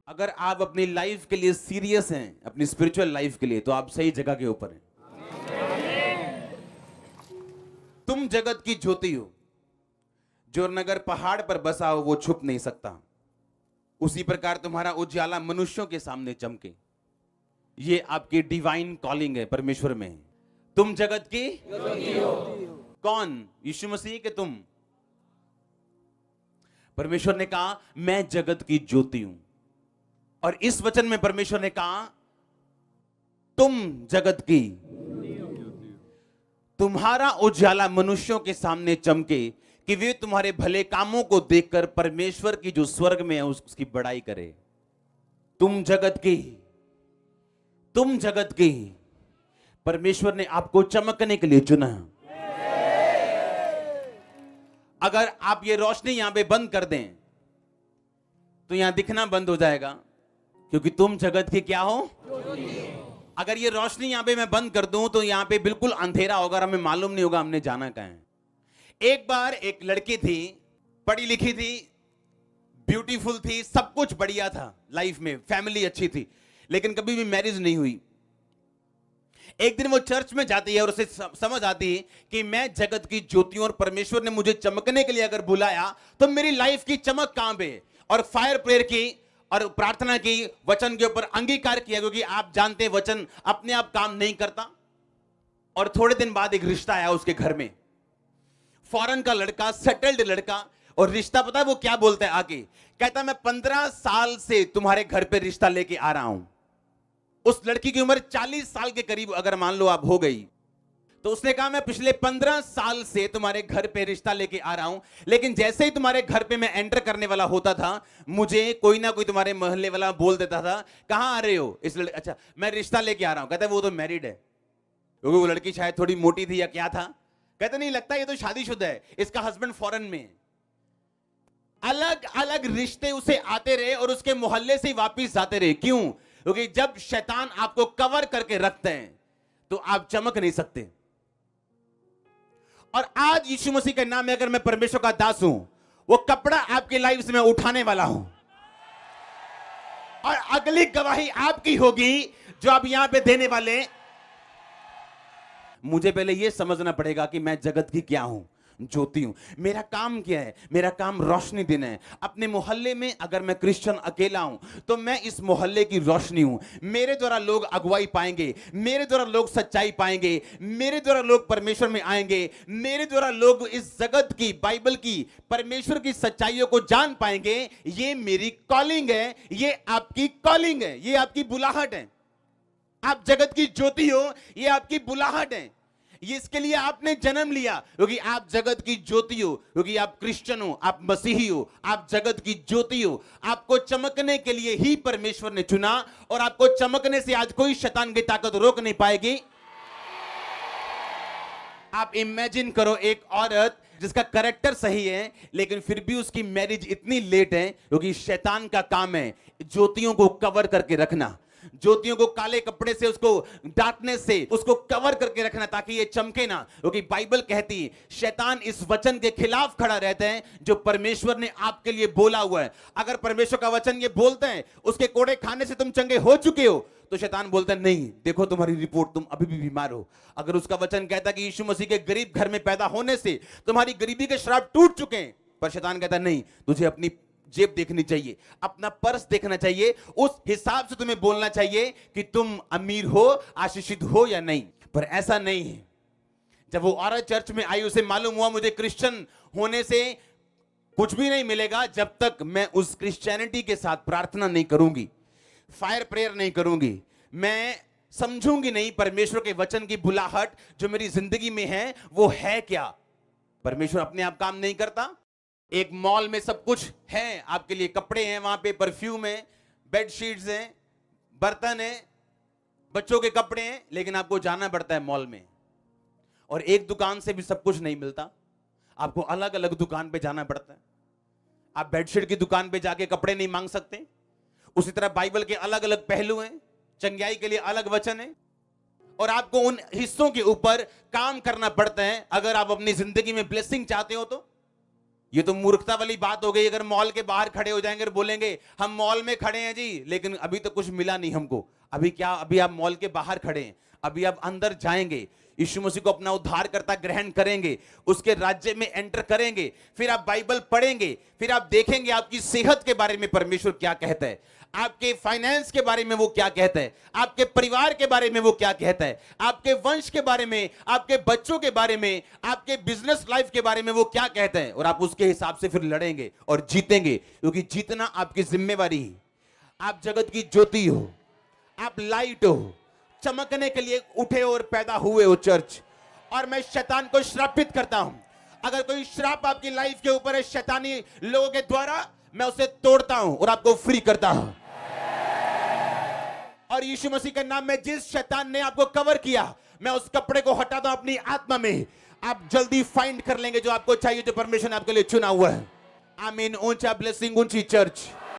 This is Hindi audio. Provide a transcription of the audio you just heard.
अगर आप अपनी लाइफ के लिए सीरियस हैं, अपनी स्पिरिचुअल लाइफ के लिए, तो आप सही जगह के ऊपर हैं। तुम जगत की ज्योति हो। जो नगर पहाड़ पर बसा हो वो छुप नहीं सकता। उसी प्रकार तुम्हारा उजाला मनुष्यों के सामने चमके। ये आपकी डिवाइन कॉलिंग है परमेश्वर में। तुम जगत की ज्योति हो। कौन? यीशु मसीह के तुम। परमेश्वर ने कहा मैं जगत की ज्योति हूं। और इस वचन में परमेश्वर ने कहा तुम जगत की, तुम्हारा उजाला मनुष्यों के सामने चमके कि वे तुम्हारे भले कामों को देखकर परमेश्वर की जो स्वर्ग में है उसकी बड़ाई करे। तुम जगत की, तुम जगत की। परमेश्वर ने आपको चमकने के लिए चुना। अगर आप ये रोशनी यहां पे बंद कर दें तो यहां दिखना बंद हो जाएगा, क्योंकि तुम जगत की क्या हो? अगर ये रोशनी यहां पे मैं बंद कर दूं तो यहां पे बिल्कुल अंधेरा होगा, हमें मालूम नहीं होगा हमने जाना कहां है। एक बार एक लड़की थी, पढ़ी लिखी थी, ब्यूटीफुल थी, सब कुछ बढ़िया था लाइफ में, फैमिली अच्छी थी, लेकिन कभी भी मैरिज नहीं हुई। एक दिन वो चर्च में जाती है और उसे समझ आती है कि मैं जगत की ज्योति हूं और परमेश्वर ने मुझे चमकने के लिए अगर बुलाया तो मेरी लाइफ की चमक कहां पे। और फायर प्रेयर की और प्रार्थना की, वचन के ऊपर अंगीकार किया, क्योंकि आप जानते हैं वचन अपने आप काम नहीं करता। और थोड़े दिन बाद एक रिश्ता आया उसके घर में, फॉरेन का लड़का, सेटल्ड लड़का। और रिश्ता पता है वो क्या बोलता है आके? कहता मैं 15 साल से तुम्हारे घर पे रिश्ता लेके आ रहा हूं। उस लड़की की उम्र 40 साल के करीब अगर मान लो आप हो गई, तो उसने कहा मैं पिछले 15 साल से तुम्हारे घर पे रिश्ता लेके आ रहा हूं, लेकिन जैसे ही तुम्हारे घर पे मैं एंटर करने वाला होता था मुझे कोई ना कोई तुम्हारे मोहल्ले वाला बोल देता था कहां आ रहे हो? अच्छा मैं रिश्ता लेके आ रहा हूं। कहता है वो तो मैरिड है, क्योंकि वो लड़की शायद थोड़ी मोटी थी या क्या था। कहते नहीं लगता ये तो शादीशुदा है, इसका हस्बैंड फॉरेन में है। अलग अलग रिश्ते उसे आते रहे और उसके मोहल्ले से वापिस जाते रहे। क्यों? क्योंकि जब शैतान आपको कवर करके रखते हैं तो आप चमक नहीं सकते। और आज यीशु मसीह के नाम में अगर मैं परमेश्वर का दास हूं, वो कपड़ा आपकी लाइफ से मैं उठाने वाला हूं और अगली गवाही आपकी होगी जो आप यहां पे देने वाले। मुझे पहले यह समझना पड़ेगा कि मैं जगत की क्या हूं, ज्योति हूं। मेरा काम क्या है? मेरा काम रोशनी देना है। अपने मोहल्ले में अगर मैं क्रिश्चियन अकेला हूं तो मैं इस मोहल्ले की रोशनी हूं। मेरे द्वारा लोग अगुवाई पाएंगे, मेरे द्वारा लोग सच्चाई पाएंगे, मेरे द्वारा लोग परमेश्वर में आएंगे, मेरे द्वारा लोग इस जगत की, बाइबल की, परमेश्वर की सच्चाइयों को जान पाएंगे। ये मेरी कॉलिंग है, ये आपकी कॉलिंग है, ये आपकी बुलाहट है। आप जगत की ज्योति हो, ये आपकी बुलाहट है। ये इसके लिए आपने जन्म लिया, क्योंकि आप जगत की ज्योति हो, क्योंकि आप क्रिश्चियन हो, आप मसीही हो, आप जगत की ज्योति हो। आपको चमकने के लिए ही परमेश्वर ने चुना और आपको चमकने से आज कोई शैतान की ताकत रोक नहीं पाएगी। आप इमेजिन करो एक औरत जिसका कैरेक्टर सही है लेकिन फिर भी उसकी मैरिज इतनी लेट है, क्योंकि शैतान का काम है ज्योतियों को कवर करके रखना, ज्योतियों को काले कपड़े से, उसको डार्कनेस से उसको कवर करके रखना ताकि ये चमके ना। क्योंकि बाइबल कहती है शैतान इस वचन के खिलाफ खड़ा रहता है जो परमेश्वर ने आपके लिए बोला हुआ है। अगर परमेश्वर का वचन ये बोलते हैं उसके कोड़े खाने से तुम चंगे हो चुके हो, तो शैतान बोलता है नहीं, देखो तुम्हारी रिपोर्ट, तुम अभी भी बीमार हो। अगर उसका वचन कहता कि यीशु मसीह के गरीब घर में पैदा होने से तुम्हारी गरीबी के श्राप टूट चुके हैं, पर शैतान कहता नहीं, तुझे अपनी जेब देखनी चाहिए, अपना पर्स देखना चाहिए, उस हिसाब से तुम्हें बोलना चाहिए कि तुम अमीर हो, आशीषित हो या नहीं। पर ऐसा नहीं है। जब वो औरत चर्च में आई, उसे मालूम हुआ मुझे क्रिश्चियन होने से कुछ भी नहीं मिलेगा जब तक मैं उस क्रिश्चियनिटी के साथ प्रार्थना नहीं करूंगी, फायर प्रेयर नहीं करूंगी, मैं समझूंगी नहीं परमेश्वर के वचन की बुलाहट जो मेरी जिंदगी में है वो है क्या। परमेश्वर अपने आप काम नहीं करता। एक मॉल में सब कुछ है आपके लिए, कपड़े हैं वहां पे, परफ्यूम है, बेडशीट्स हैं, बर्तन है, बच्चों के कपड़े हैं, लेकिन आपको जाना पड़ता है मॉल में। और एक दुकान से भी सब कुछ नहीं मिलता, आपको अलग अलग दुकान पे जाना पड़ता है। आप बेडशीट की दुकान पे जाके कपड़े नहीं मांग सकते। उसी तरह बाइबल के अलग अलग पहलू हैं, चंगाई के लिए अलग वचन है, और आपको उन हिस्सों के ऊपर काम करना पड़ता है अगर आप अपनी जिंदगी में ब्लेसिंग चाहते हो तो। ये तो मूर्खता वाली बात हो गई। अगर मॉल के बाहर खड़े हो जाएंगे और बोलेंगे हम मॉल में खड़े हैं जी, लेकिन अभी तो कुछ मिला नहीं हमको। अभी क्या, अभी आप मॉल के बाहर खड़े हैं, अभी आप अंदर जाएंगे, यीशु मसीह को अपना उद्धारकर्ता ग्रहण करेंगे, उसके राज्य में एंटर करेंगे, फिर आप बाइबल पढ़ेंगे, फिर आप देखेंगे आपकी सेहत के बारे में परमेश्वर क्या कहता है, आपके फाइनेंस के बारे में वो क्या कहता है, आपके परिवार के बारे में वो क्या कहता है, आपके वंश के बारे में, आपके बच्चों के बारे में, आपके बिजनेस लाइफ के बारे में वो क्या कहता है, और आप उसके हिसाब से फिर लड़ेंगे और जीतेंगे, क्योंकि जीतना आपकी जिम्मेवारी है। आप जगत की ज्योति हो, आप लाइट हो, चमकने के लिए उठे और पैदा हुए हो चर्च। और मैं शैतान को श्रापित करता हूं। अगर कोई श्राप आपकी लाइफ के ऊपर है शैतानी लोगों के द्वारा, मैं उसे तोड़ता हूं और आपको फ्री करता हूं। और यीशु मसीह के नाम में जिस शैतान ने आपको कवर किया, मैं उस कपड़े को हटाता हूं अपनी आत्मा में। आप जल्दी फाइंड कर लेंगे जो आपको चाहिए, जो परमेश्वर ने आपके लिए चुना हुआ है। आमीन। ऊंचा ब्लेसिंग, ऊंची चर्च।